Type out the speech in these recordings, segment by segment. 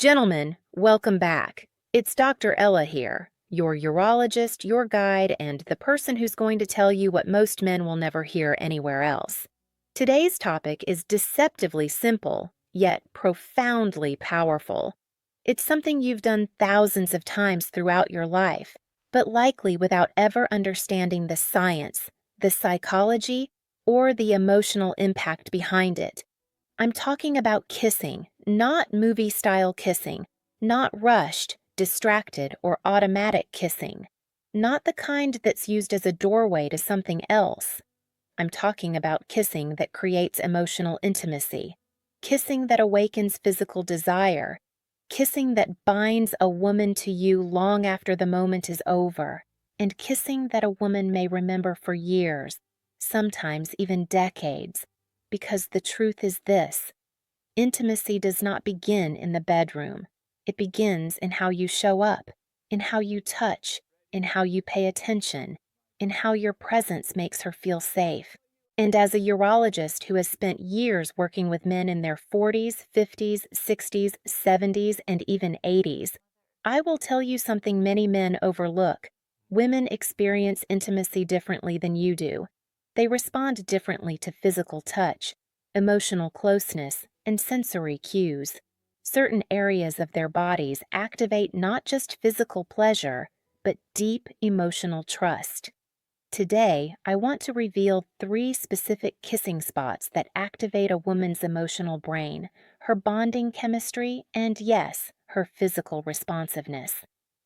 Gentlemen, welcome back. It's Dr. Ella here, your urologist, your guide, and the person who's going to tell you what most men will never hear anywhere else. Today's topic is deceptively simple, yet profoundly powerful. It's something you've done thousands of times throughout your life, but likely without ever understanding the science, the psychology, or the emotional impact behind it. I'm talking about kissing, not movie-style kissing, not rushed, distracted, or automatic kissing, not the kind that's used as a doorway to something else. I'm talking about kissing that creates emotional intimacy, kissing that awakens physical desire, kissing that binds a woman to you long after the moment is over, and kissing that a woman may remember for years, sometimes even decades. Because the truth is this: intimacy does not begin in the bedroom. It begins in how you show up, in how you touch, in how you pay attention, in how your presence makes her feel safe. And as a urologist who has spent years working with men in their 40s, 50s, 60s, 70s, and even 80s, I will tell you something many men overlook. Women experience intimacy differently than you do. They respond differently to physical touch, emotional closeness, and sensory cues. Certain areas of their bodies activate not just physical pleasure, but deep emotional trust. Today, I want to reveal 3 specific kissing spots that activate a woman's emotional brain, her bonding chemistry, and yes, her physical responsiveness.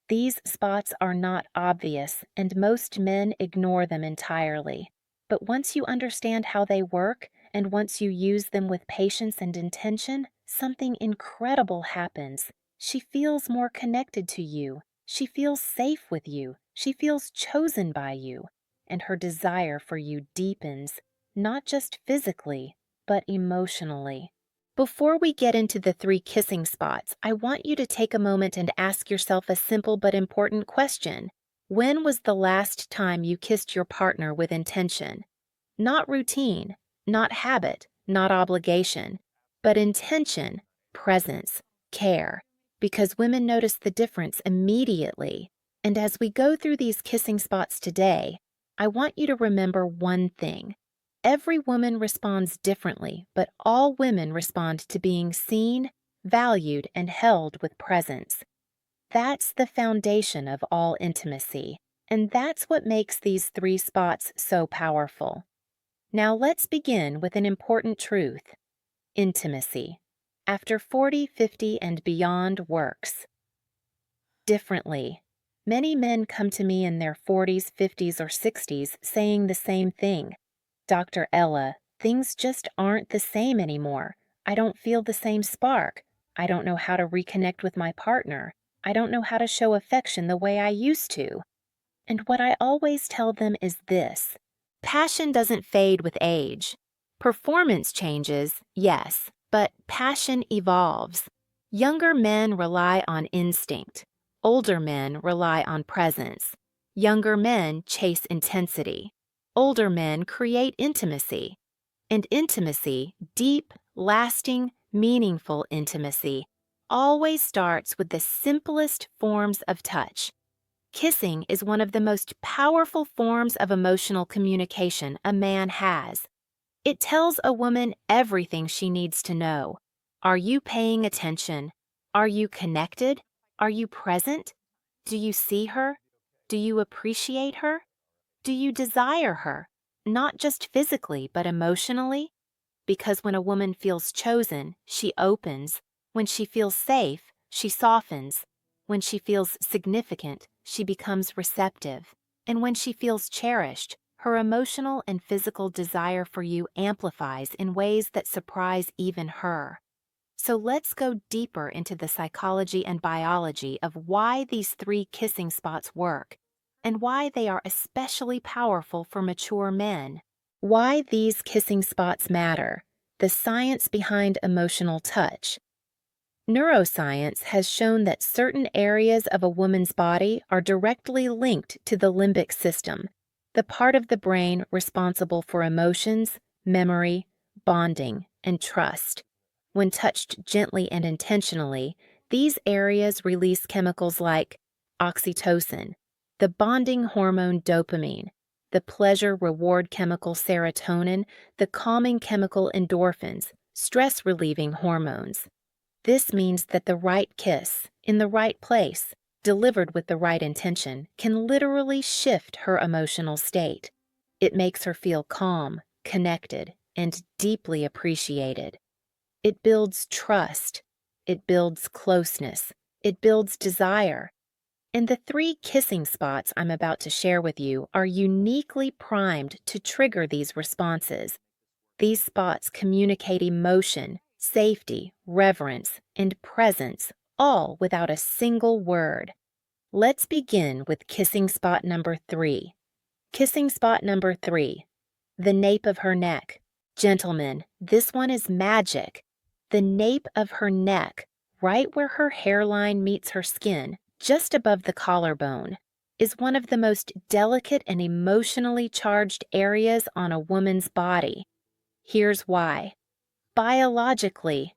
These spots are not obvious, and most men ignore them entirely. But once you understand how they work, and once you use them with patience and intention, something incredible happens. She feels more connected to you. She feels safe with you. She feels chosen by you. And her desire for you deepens, not just physically, but emotionally. Before we get into the 3 kissing spots, I want you to take a moment and ask yourself a simple but important question. When was the last time you kissed your partner with intention? Not routine, not habit, not obligation, but intention, presence, care, because women notice the difference immediately. And as we go through these kissing spots today, I want you to remember one thing. Every woman responds differently, but all women respond to being seen, valued, and held with presence. That's the foundation of all intimacy, and that's what makes these 3 spots so powerful. Now let's begin with an important truth. Intimacy, after 40, 50, and beyond, works differently. Many men come to me in their 40s, 50s, or 60s saying the same thing. Dr. Ella, things just aren't the same anymore. I don't feel the same spark. I don't know how to reconnect with my partner. I don't know how to show affection the way I used to. And what I always tell them is this: passion doesn't fade with age. Performance changes, yes, but passion evolves. Younger men rely on instinct. Older men rely on presence. Younger men chase intensity. Older men create intimacy. And intimacy, deep, lasting, meaningful intimacy, always starts with the simplest forms of touch. Kissing is one of the most powerful forms of emotional communication a man has. It tells a woman everything she needs to know. Are you paying attention? Are you connected? Are you present? Do you see her? Do you appreciate her? Do you desire her? Not just physically, but emotionally? Because when a woman feels chosen, she opens. When she feels safe, she softens. When she feels significant, she becomes receptive. And when she feels cherished, her emotional and physical desire for you amplifies in ways that surprise even her. So let's go deeper into the psychology and biology of why these 3 kissing spots work, and why they are especially powerful for mature men. Why these kissing spots matter. The science behind emotional touch. Neuroscience has shown that certain areas of a woman's body are directly linked to the limbic system, the part of the brain responsible for emotions, memory, bonding, and trust. When touched gently and intentionally, These areas release chemicals like oxytocin, the bonding hormone dopamine, the pleasure reward chemical serotonin, the calming chemical endorphins, stress-relieving hormones. This means that the right kiss, in the right place, delivered with the right intention, can literally shift her emotional state. It makes her feel calm, connected, and deeply appreciated. It builds trust. It builds closeness. It builds desire. And the 3 kissing spots I'm about to share with you are uniquely primed to trigger these responses. These spots communicate emotion, safety, reverence, and presence, all without a single word. Let's begin with kissing spot number 3. Kissing spot number 3, the nape of her neck. Gentlemen, this one is magic. The nape of her neck, right where her hairline meets her skin, just above the collarbone, is one of the most delicate and emotionally charged areas on a woman's body. Here's why. Biologically,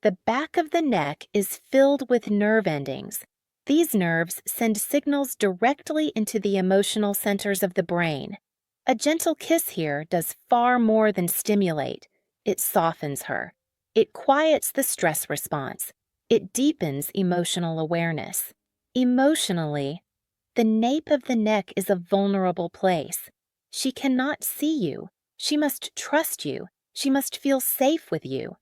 the back of the neck is filled with nerve endings. These nerves send signals directly into the emotional centers of the brain. A gentle kiss here does far more than stimulate. It softens her. It quiets the stress response. It deepens emotional awareness. Emotionally, the nape of the neck is a vulnerable place. She cannot see you. She must trust you. She must feel safe with you.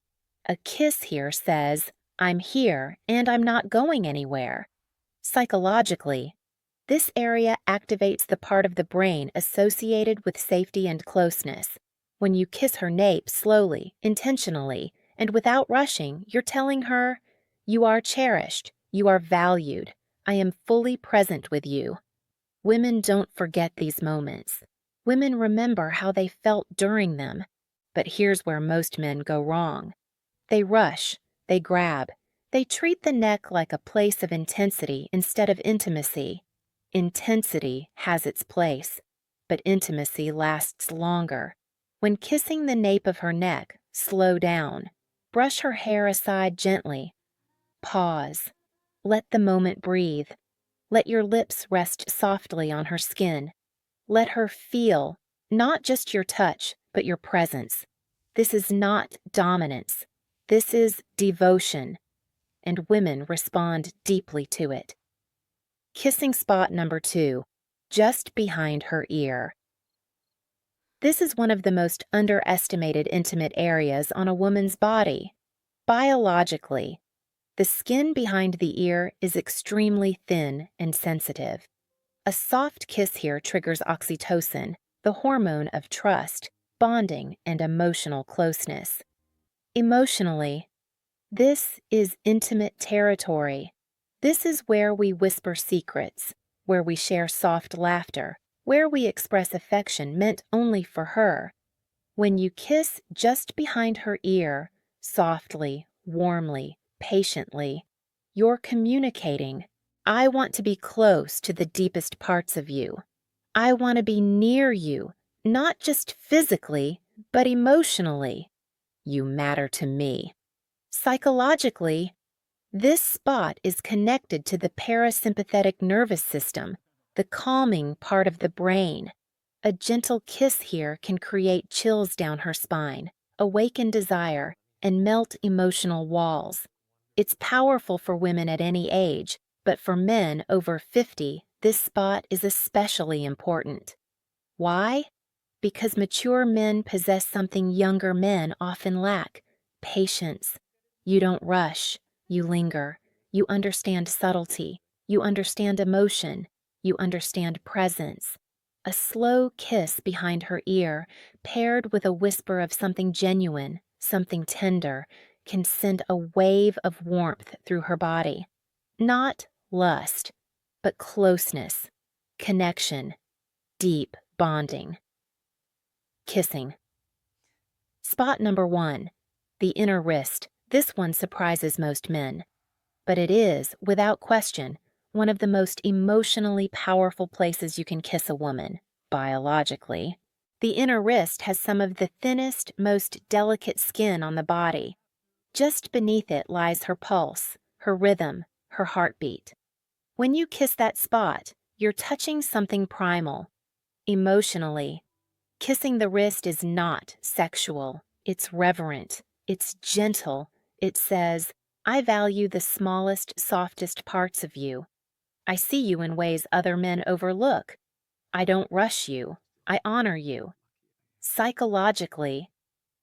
A kiss here says, I'm here and I'm not going anywhere. Psychologically, this area activates the part of the brain associated with safety and closeness. When you kiss her nape slowly, intentionally, and without rushing, you're telling her, you are cherished, you are valued, I am fully present with you. Women don't forget these moments. Women remember how they felt during them. But here's where most men go wrong. They rush, they grab, they treat the neck like a place of intensity instead of intimacy. Intensity has its place, but intimacy lasts longer. When kissing the nape of her neck, slow down. Brush her hair aside gently. Pause. Let the moment breathe. Let your lips rest softly on her skin. Let her feel, not just your touch, but your presence. This is not dominance. This is devotion, and women respond deeply to it. Kissing spot number 2, just behind her ear. This is one of the most underestimated intimate areas on a woman's body. Biologically, the skin behind the ear is extremely thin and sensitive. A soft kiss here triggers oxytocin, the hormone of trust, bonding, and emotional closeness. Emotionally, this is intimate territory. This is where we whisper secrets, where we share soft laughter, where we express affection meant only for her. When you kiss just behind her ear, softly, warmly, patiently, you're communicating, I want to be close to the deepest parts of you. I want to be near you, not just physically, but emotionally. You matter to me. Psychologically, this spot is connected to the parasympathetic nervous system, the calming part of the brain. A gentle kiss here can create chills down her spine, awaken desire, and melt emotional walls. It's powerful for women at any age, but for men over 50, this spot is especially important. Why? Because mature men possess something younger men often lack: patience. You don't rush, you linger. You understand subtlety. You understand emotion. You understand presence. A slow kiss behind her ear, paired with a whisper of something genuine, something tender, can send a wave of warmth through her body. Not lust, but closeness, connection, deep bonding. Kissing. Spot number 1, the inner wrist. This one surprises most men, but it is, without question, one of the most emotionally powerful places you can kiss a woman, biologically. The inner wrist has some of the thinnest, most delicate skin on the body. Just beneath it lies her pulse, her rhythm, her heartbeat. When you kiss that spot, you're touching something primal. Emotionally, kissing the wrist is not sexual. It's reverent. It's gentle. It says, I value the smallest, softest parts of you. I see you in ways other men overlook. I don't rush you. I honor you. Psychologically,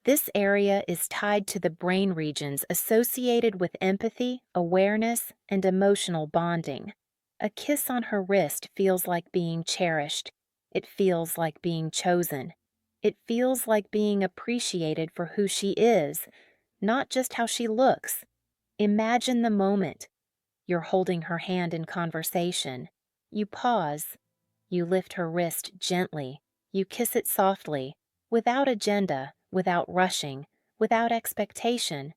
this area is tied to the brain regions associated with empathy, awareness, and emotional bonding. A kiss on her wrist feels like being cherished. It feels like being chosen. It feels like being appreciated for who she is, not just how she looks. Imagine the moment. You're holding her hand in conversation. You pause. You lift her wrist gently. You kiss it softly, without agenda, without rushing, without expectation.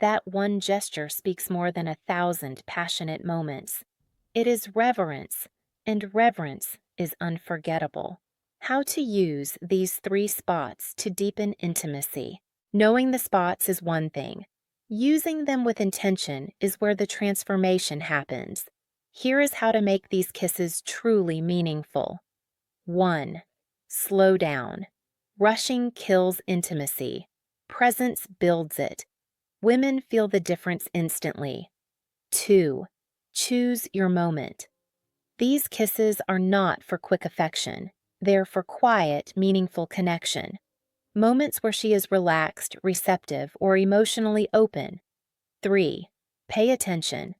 That one gesture speaks more than 1,000 passionate moments. It is reverence, and reverence is unforgettable. How to use these 3 spots to deepen intimacy. Knowing the spots is one thing. Using them with intention is where the transformation happens. Here is how to make these kisses truly meaningful. 1. Slow down. Rushing kills intimacy. Presence builds it. Women feel the difference instantly. 2. Choose your moment. These kisses are not for quick affection. They're for quiet, meaningful connection. Moments where she is relaxed, receptive, or emotionally open. 3. Pay attention.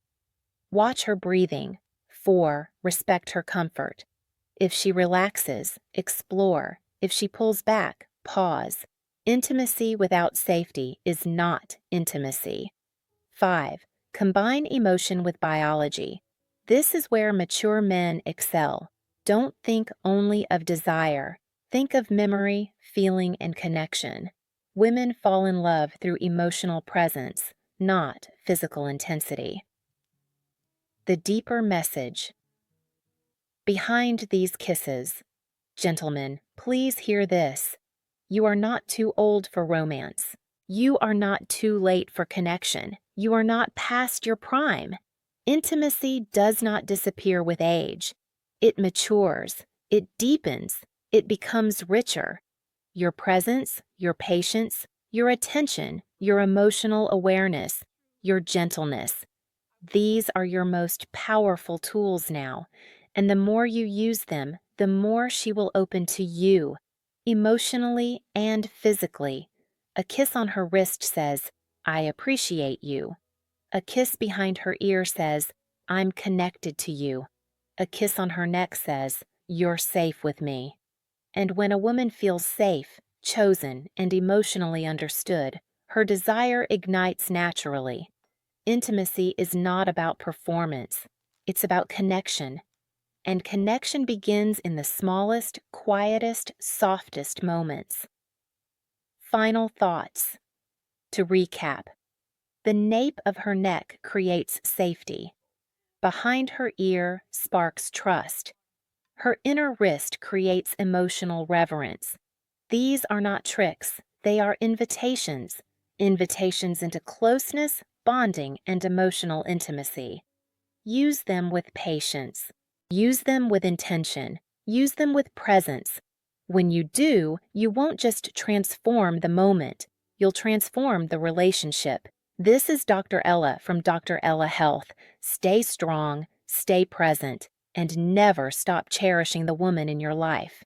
Watch her breathing. 4. Respect her comfort. If she relaxes, explore. If she pulls back, pause. Intimacy without safety is not intimacy. 5. Combine emotion with biology. This is where mature men excel. Don't think only of desire. Think of memory, feeling, and connection. Women fall in love through emotional presence, not physical intensity. The deeper message. Behind these kisses, gentlemen, please hear this. You are not too old for romance. You are not too late for connection. You are not past your prime. Intimacy does not disappear with age. It matures. It deepens. It becomes richer. Your presence, your patience, your attention, your emotional awareness, your gentleness. These are your most powerful tools now, and the more you use them, the more she will open to you, emotionally and physically. A kiss on her wrist says, I appreciate you. A kiss behind her ear says, I'm connected to you. A kiss on her neck says, you're safe with me. And when a woman feels safe, chosen, and emotionally understood, her desire ignites naturally. Intimacy is not about performance. It's about connection. And connection begins in the smallest, quietest, softest moments. Final thoughts. To recap, the nape of her neck creates safety. Behind her ear sparks trust. Her inner wrist creates emotional reverence. These are not tricks. They are invitations. Invitations into closeness, bonding, and emotional intimacy. Use them with patience. Use them with intention. Use them with presence. When you do, you won't just transform the moment. You'll transform the relationship. This is Dr. Ella from Dr. Ella Health. Stay strong, stay present, and never stop cherishing the woman in your life.